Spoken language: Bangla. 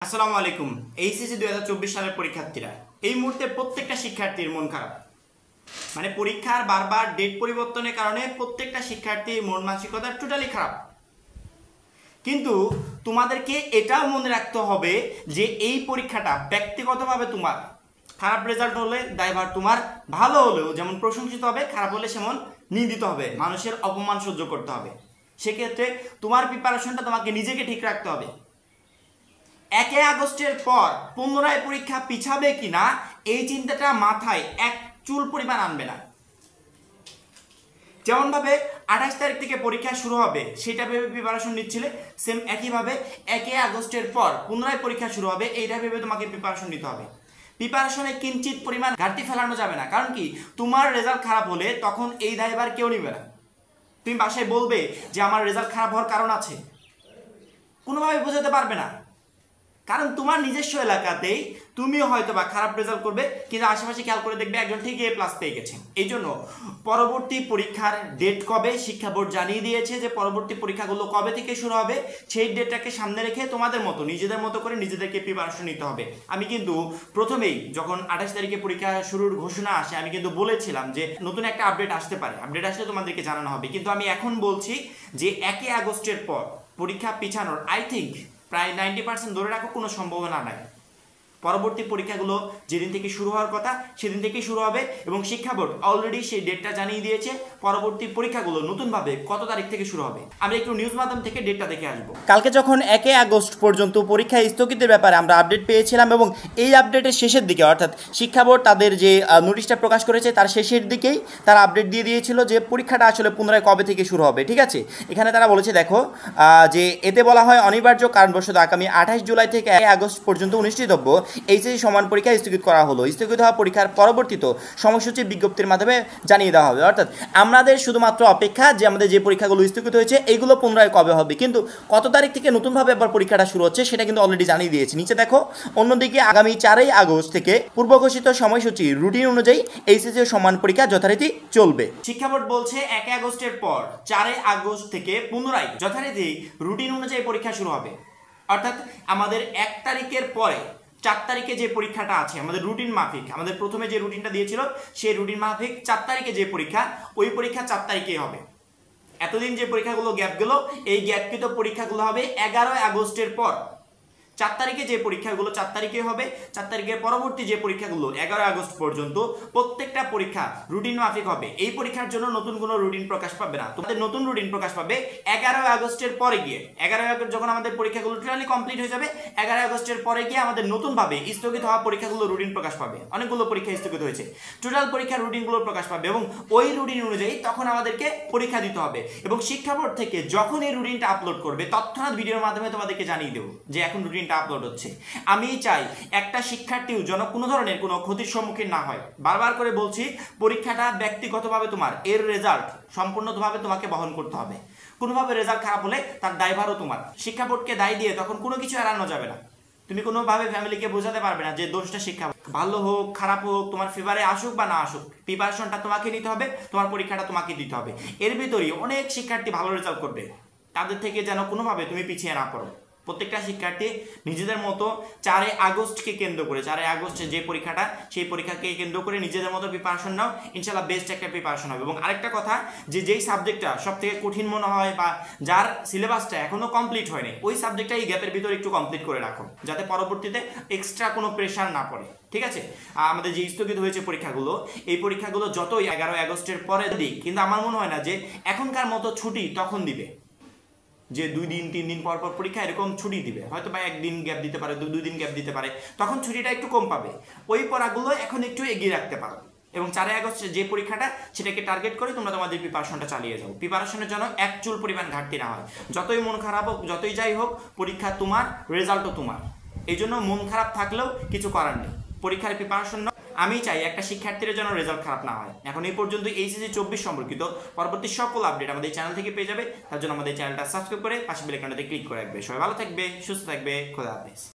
আসসালামু আলাইকুম। এইচএসসি 2024 সালের পরীক্ষার্থীরা, এই মুহূর্তে প্রত্যেকটা শিক্ষার্থীর মন খারাপ। মানে পরীক্ষার বারবার ডেট পরিবর্তনের কারণে প্রত্যেকটা শিক্ষার্থীর মন মানসিকতা টোটালি খারাপ। কিন্তু তোমাদেরকে এটাও মনে রাখতে হবে যে এই পরীক্ষাটা ব্যক্তিগতভাবে তোমার। খারাপ রেজাল্ট হলে দায়ভার তোমার, ভালো হলেও যেমন প্রশংসিত হবে, খারাপ হলে সেমন নিন্দিত হবে, মানুষের অপমান সহ্য করতে হবে। সেক্ষেত্রে তোমার প্রিপারেশনটা তোমাকে নিজেকে ঠিক রাখতে হবে। 1 আগস্টের পর পুনরায় পরীক্ষা পিছাবে কিনা এই চিন্তাটা মাথায় এক চুল পরিমাণ আনবে না। যেমনভাবে 28 তারিখ থেকে পরীক্ষা শুরু হবে সেটা ভেবে প্রিপারেশন নিচ্ছিলে, সেম একইভাবে 1 আগস্টের পর পুনরায় পরীক্ষা শুরু হবে এইটা ভেবে তোমাকে প্রিপারেশন নিতে হবে। প্রিপারেশনে কিঞ্চিত পরিমাণ ঘাটতি ফেলানো যাবে না, কারণ কি তোমার রেজাল্ট খারাপ হলে তখন এই দায়ভার কেউ নিবে না। তুমি বাসায় বলবে যে আমার রেজাল্ট খারাপ হওয়ার কারণ আছে, কোনোভাবে বোঝাতে পারবে না, কারণ তোমার নিজস্ব এলাকাতেই তুমিও হয়তো বা খারাপ রেজাল্ট করবে, কিন্তু আশেপাশে খেয়াল করে দেখবে একজন ঠিক A+ পেয়ে গেছে। এই জন্য পরবর্তী পরীক্ষার ডেট কবে শিক্ষা বোর্ড জানিয়ে দিয়েছে যে পরবর্তী পরীক্ষাগুলো কবে থেকে শুরু হবে, সেই ডেটটাকে সামনে রেখে তোমাদের মতো নিজেদের মতো করে নিজেদেরকে প্রিপারেশন নিতে হবে। আমি কিন্তু প্রথমেই যখন 28 তারিখে পরীক্ষা শুরুর ঘোষণা আসে আমি কিন্তু বলেছিলাম যে নতুন একটা আপডেট আসতে পারে, আপডেট আসলে তোমাদেরকে জানানো হবে। কিন্তু আমি এখন বলছি যে 1 আগস্টের পর পরীক্ষা পিছানোর আই থিঙ্ক প্রায় 90% ধরে রাখো কোনো সম্ভাবনা নাই। পরবর্তী পরীক্ষাগুলো যেদিন থেকে শুরু হওয়ার কথা সেদিন থেকেই শুরু হবে এবং শিক্ষা বোর্ড অলরেডি সেই ডেটটা জানিয়ে দিয়েছে পরবর্তী পরীক্ষাগুলো নতুনভাবে কত তারিখ থেকে শুরু হবে। আমরা একটু নিউজ মাধ্যম থেকে ডেটটা দেখে আসবো। কালকে যখন 1 আগস্ট পর্যন্ত পরীক্ষা স্থগিতের ব্যাপারে আমরা আপডেট পেয়েছিলাম এবং এই আপডেটের শেষের দিকে অর্থাৎ শিক্ষা বোর্ড তাদের যে নোটিশটা প্রকাশ করেছে তার শেষের দিকেই তারা আপডেট দিয়ে দিয়েছিল যে পরীক্ষাটা আসলে পুনরায় কবে থেকে শুরু হবে। ঠিক আছে, এখানে তারা বলেছে দেখো যে এতে বলা হয় অনিবার্য কারণবশত আগামী 28 জুলাই থেকে 1 আগস্ট পর্যন্ত অনুষ্ঠিতব্য এইচএসসি সমান পরীক্ষা স্থগিত করা হলো। স্থগিত হওয়া পরীক্ষার পরবর্তীত সময়সূচি বিজ্ঞপ্তির মাধ্যমে জানিয়ে দেওয়া হবে। অর্থাৎ আমাদের শুধুমাত্র অপেক্ষা যে আমাদের যে পরীক্ষাগুলো স্থগিত হয়েছে এইগুলো পুনরায় কবে হবে, কিন্তু কত তারিখ থেকে নতুনভাবে আবার পরীক্ষাটা শুরু হচ্ছে সেটা কিন্তু অলরেডি জানিয়ে দিয়েছে। নিচে দেখো, অন্যদিকে আগামী 4 আগস্ট থেকে পূর্ব ঘোষিত সময়সূচি রুটিন অনুযায়ী এইচএসসি সমান পরীক্ষা যথারীতি চলবে। শিক্ষা বোর্ড বলছে 1 আগস্টের পর 4 আগস্ট থেকে পুনরায় যথারীতি রুটিন অনুযায়ী পরীক্ষা শুরু হবে। অর্থাৎ আমাদের 1 তারিখের পরে 4 তারিখে যে পরীক্ষাটা আছে আমাদের রুটিন মাফিক, আমাদের প্রথমে যে রুটিনটা দিয়েছিল সেই রুটিন মাফিক 4 তারিখে যে পরীক্ষা ওই পরীক্ষা 4 তারিখেই হবে। এতদিন যে পরীক্ষাগুলো গ্যাপ গেল এই গ্যাপকৃত পরীক্ষাগুলো হবে 11 আগস্টের পর। 4 তারিখে যে পরীক্ষাগুলো 4 তারিখে হবে, 4 তারিখের পরবর্তী যে পরীক্ষাগুলো 11 আগস্ট পর্যন্ত প্রত্যেকটা পরীক্ষা রুটিন মাফিক হবে। এই পরীক্ষার জন্য নতুন কোনো রুটিন প্রকাশ পাবে না, তোমাদের নতুন রুটিন প্রকাশ পাবে 11 আগস্টের পরে গিয়ে। 11 আগস্ট যখন আমাদের পরীক্ষাগুলো টোটালি কমপ্লিট হয়ে যাবে 11 আগস্টের পরে গিয়ে আমাদের নতুনভাবে স্থগিত হওয়া পরীক্ষাগুলো রুটিন প্রকাশ পাবে। অনেকগুলো পরীক্ষা স্থগিত হয়েছে, টোটাল পরীক্ষার রুটিনগুলো প্রকাশ পাবে এবং ওই রুটিন অনুযায়ী তখন আমাদেরকে পরীক্ষা দিতে হবে। এবং শিক্ষা বোর্ড থেকে যখন এই রুটিনটা আপলোড করবে তৎক্ষণাৎ ভিডিওর মাধ্যমে তোমাদেরকে জানিয়ে দেবো যে এখন রুটিন আপলোড হচ্ছে। আমি চাই একটা শিক্ষার্থীও যেন কোনো ধরনের কোনো ক্ষতির সম্মুখীন না হয়। বারবার করে বলছি পরীক্ষাটা ব্যক্তিগতভাবে তোমার, এর রেজাল্ট সম্পূর্ণভাবে তোমাকে বহন করতে হবে। কোনোভাবে রেজাল্ট খারাপ হলে তার দায়ভারও তোমার। শিক্ষা বোর্ডকে দায় দিয়ে তখন কোনো কিছু এড়ানো যাবে না। তুমি কোনোভাবে ফ্যামিলিকে বোঝাতে পারবে না যে দোষটা শিক্ষা, ভালো হোক খারাপ হোক তোমার ফেভারে আসুক বা না আসুক প্রিপারেশনটা তোমাকে নিতে হবে, তোমার পরীক্ষাটা তোমাকে দিতে হবে। এর ভিতরেই অনেক শিক্ষার্থী ভালো রেজাল্ট করবে, তাদের থেকে যেন কোনোভাবে তুমি পিছিয়ে না পড়ো। প্রত্যেকটা শিক্ষার্থী নিজেদের মতো 4 আগস্টকে কেন্দ্র করে, 4 আগস্টে যে পরীক্ষাটা সেই পরীক্ষাকে কেন্দ্র করে নিজেদের মতো প্রিপারেশন নাও, ইনশাল্লাহ বেস্ট একটা প্রিপারেশন হবে। এবং আরেকটা কথা, যে যেই সাবজেক্টটা সব থেকে কঠিন মনে হয় বা যার সিলেবাসটা এখনো কমপ্লিট হয়নি ওই সাবজেক্টটা এই গ্যাপের ভিতরে একটু কমপ্লিট করে রাখো, যাতে পরবর্তীতে এক্সট্রা কোনো প্রেশার না পড়ে। ঠিক আছে, আমাদের যে স্থগিত হয়েছে পরীক্ষাগুলো এই পরীক্ষাগুলো যতই 11 আগস্টের পরে দিক, কিন্তু আমার মনে হয় না যে এখনকার মতো ছুটি তখন দিবে, যে 2 দিন 3 দিন পর পর পরীক্ষা এরকম ছুটি দিবে। হয়তো বা 1 দিন গ্যাপ দিতে পারে, 2 দিন গ্যাপ দিতে পারে, তখন ছুটিটা একটু কম পাবে। ওই পড়াগুলো এখন একটু এগিয়ে রাখতে পারো এবং 4 আগস্ট যে পরীক্ষাটা সেটাকে টার্গেট করে তোমরা তোমাদের প্রিপারেশনটা চালিয়ে যাও। প্রিপারেশনের জন্য এক চুল পরিমাণ ঘাটতি না হয়। যতই মন খারাপ হোক, যতই যাই হোক, পরীক্ষা তোমার, রেজাল্টও তোমার। এই জন্য মন খারাপ থাকলেও কিছু করার নেই, পরীক্ষার প্রিপারেশন। আমি চাই একটা শিক্ষার্থীর যেন রেজাল্ট খারাপ না হয়। এখন এই পর্যন্ত এইচএসসি 24 সম্পর্কিত পরবর্তী সকল আপডেট আমাদের চ্যানেল থেকে পেয়ে যাবে। তার জন্য আমাদের চ্যানেলটা সাবস্ক্রাইব করে পাশে বেল আইকনটাতে ক্লিক করে রাখবে। সবাই ভালো থাকবে, সুস্থ থাকবে, খোদা হাফেজ।